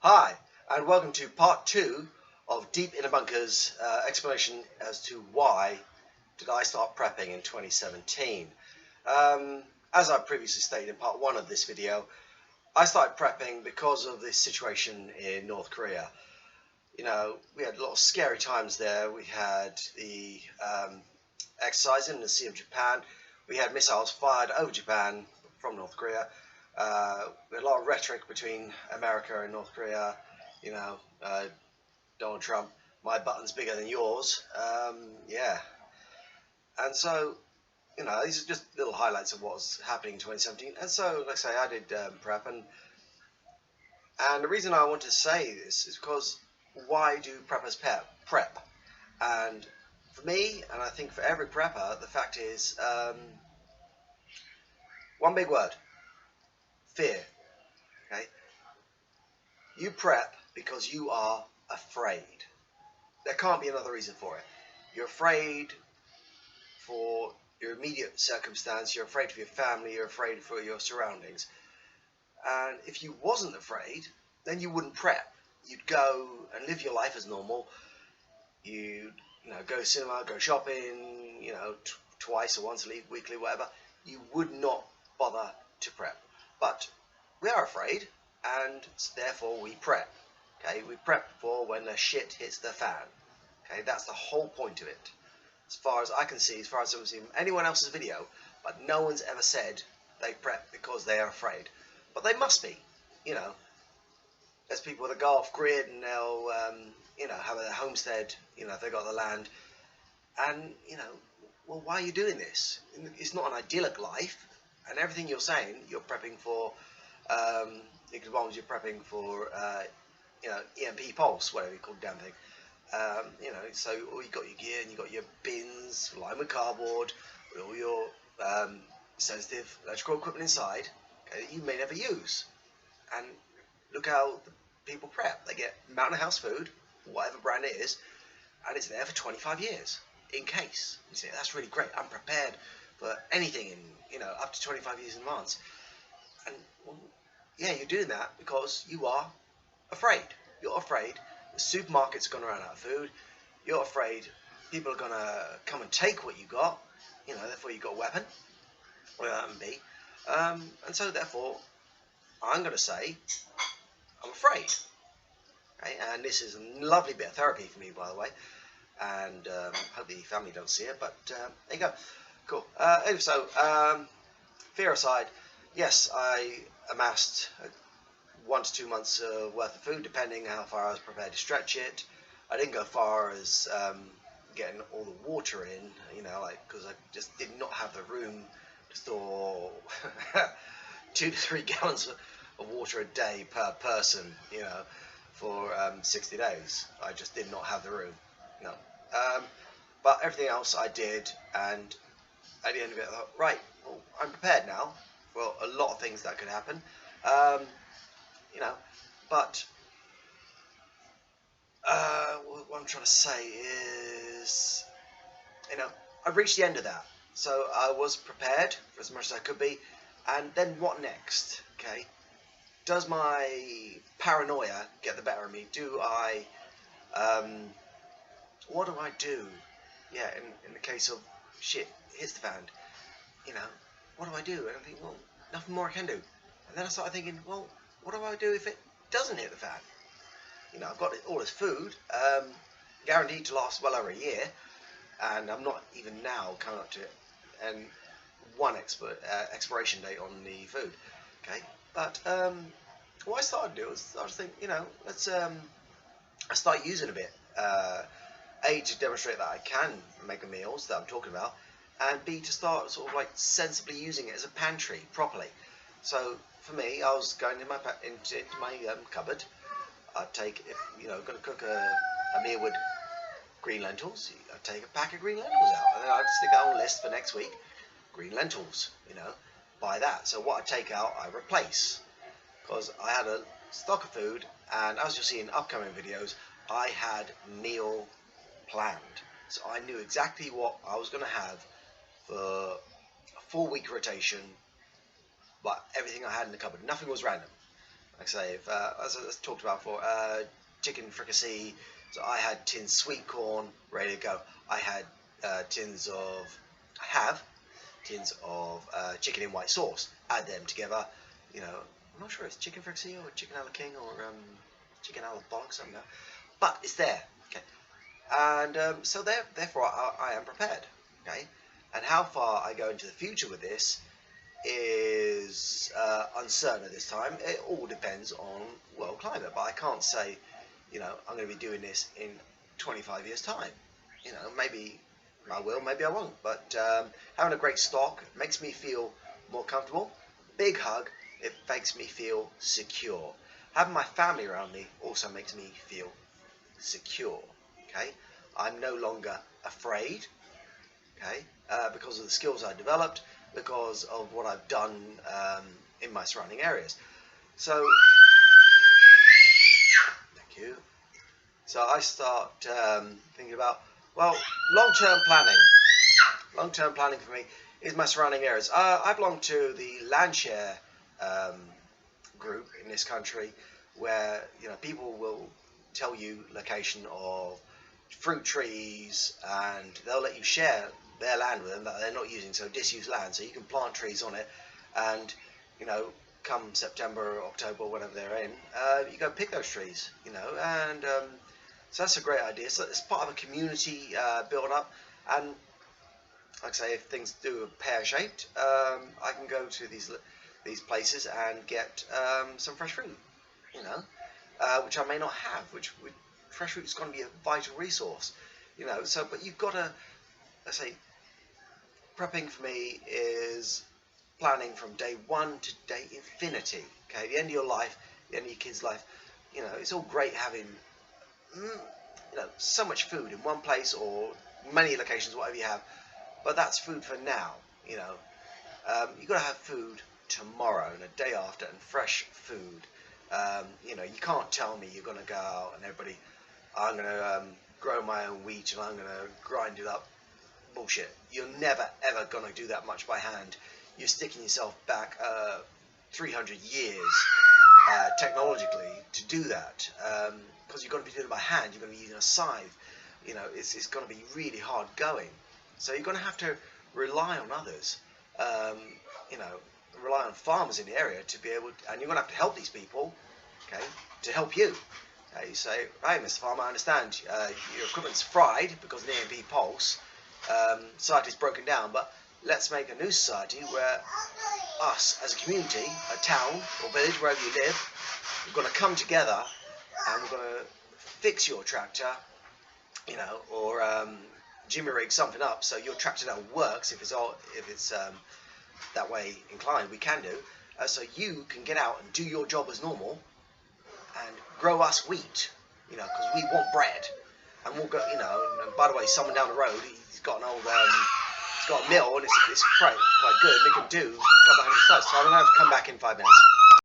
Hi, and welcome to part 2 of Deep Inner Bunker's explanation as to why did I start prepping in 2017. As I previously stated in part 1 of this video, I started prepping because of this situation in North Korea. You know, we had a lot of scary times there. We had the exercise in the Sea of Japan. We had missiles fired over Japan from North Korea. We had a lot of rhetoric between America and North Korea. You know, Donald Trump, my button's bigger than yours. Yeah. And so, you know, these are just little highlights of what was happening in 2017. And so, like I say, I did prep. And the reason I want to say this is because why do preppers prep? And for me, and I think for every prepper, the fact is one big word: fear. Okay? You prep because you are afraid. There can't be another reason for it. You're afraid for your immediate circumstance, you're afraid for your family, you're afraid for your surroundings. And if you wasn't afraid, then you wouldn't prep. You'd go and live your life as normal. You'd go to cinema, go shopping, twice or once a week, weekly, whatever. You would not bother to prep. But we are afraid, and therefore we prep. Okay, we prep for when the shit hits the fan. Okay, that's the whole point of it. As far as I can see, as far as I've seen anyone else's video, but no one's ever said they prep because they are afraid. But they must be, There's people with a golf grid, and they'll, have a homestead, if they got the land. And, well, why are you doing this? It's not an idyllic life, and everything you're saying, you're prepping for, you're prepping for, EMP pulse, whatever you call the damn thing. So you got your gear and you got your bins lined with cardboard, with all your sensitive electrical equipment inside, okay, that you may never use. And look how the people prep. They get Mountain House food, whatever brand it is, and it's there for 25 years in case. You say, that's really great. I'm prepared for anything in up to 25 years in advance. And well, yeah, you're doing that because you are afraid. You're afraid the supermarket's going to run out of food. You're afraid people are going to come and take what you got. Therefore you've got a weapon, whatever that may be. And so therefore, I'm going to say I'm afraid. Okay? And this is a lovely bit of therapy for me, by the way. And hope the family don't see it. But there you go. Cool. Fear aside, yes, I amassed 1 to 2 months worth of food, depending how far I was prepared to stretch it. I didn't go far as getting all the water in, because I just did not have the room to store 2 to 3 gallons of water a day per person, for 60 days. I just did not have the room. No. But everything else I did, and at the end of it, I thought, right, well, I'm prepared now for a lot of things that could happen. But what I'm trying to say is, I've reached the end of that. So I was prepared for as much as I could be. And then what next? Okay. Does my paranoia get the better of me? Do I, what do I do? Yeah, in the case of shit hits the fan, what do I do? And I think, well, nothing more I can do. And then I started thinking, well, what do I do if it doesn't hit the fan? I've got all this food, guaranteed to last well over a year, and I'm not even now coming up to it, and one expiration date on the food. Okay, but what I started to do was I was thinking, let's I start using a bit. A, to demonstrate that I can make the meals that I'm talking about, and B, to start sort of like sensibly using it as a pantry properly. So for me, I was going into my cupboard. I'd take, if going to cook a meal with green lentils, I'd take a pack of green lentils out, and then I'd stick it on a list for next week. Green lentils, buy that. So what I take out, I replace, because I had a stock of food, and as you'll see in upcoming videos, I had meal planned. So I knew exactly what I was going to have for a 4-week rotation, but everything I had in the cupboard, nothing was random. like I say, as I talked about before, chicken fricassee. So I had tins sweet corn ready to go. I had tins of, I have tins of chicken in white sauce. Add them together. You know, I'm not sure it's chicken fricassee or chicken a la king or chicken a la bollocks, something like that. But it's there. Okay, and so therefore I am prepared. Okay, and how far I go into the future with this is uncertain at this time. It all depends on world climate, but I can't say, you know, I'm going to be doing this in 25 years' time. You know, maybe I will, maybe I won't. But having a great stock makes me feel more comfortable. Big hug, it makes me feel secure. Having my family around me also makes me feel secure. Okay, I'm no longer afraid. Okay, because of the skills I developed, because of what I've done in my surrounding areas. So, thank you. So I start thinking about, well, long-term planning. Long-term planning for me is my surrounding areas. I belong to the land share group in this country, where people will tell you location of fruit trees, and they'll let you share their land with them that they're not using, so disused land, so you can plant trees on it, and come September or October, whatever they're in, you go pick those trees, and so that's a great idea. So it's part of a community build up, and like I say, if things do are pear-shaped, I can go to these places and get some fresh fruit, which I may not have, which fresh fruit is going to be a vital resource, so, but you've got to, let's say, prepping for me is planning from day one to day infinity. Okay, the end of your life, the end of your kid's life. It's all great having, so much food in one place or many locations, whatever you have, but that's food for now. You've got to have food tomorrow and a day after, and fresh food. You can't tell me you're going to go out and everybody, I'm going to grow my own wheat and I'm going to grind it up. Bullshit. You're never ever going to do that much by hand. You're sticking yourself back 300 years technologically to do that, because you're going to be doing it by hand. You're going to be using a scythe. It's going to be really hard going. So you're going to have to rely on others. Rely on farmers in the area to be able to, and you're going to have to help these people, okay, to help you. You say, hey, Mr. Farmer, I understand your equipment's fried because of the EMP pulse. Society's broken down, but let's make a new society where us as a community, a town or village, wherever you live, we're going to come together and we're going to fix your tractor, or jimmy rig something up so your tractor now works if it's that way inclined. We can do so you can get out and do your job as normal and grow us wheat, because we want bread, and we'll go, and by the way, someone down the road, he's got an old, he's got a mill, and it's quite good, and they can do a couple of hundred stuff, so I'm going to have to come back in 5 minutes.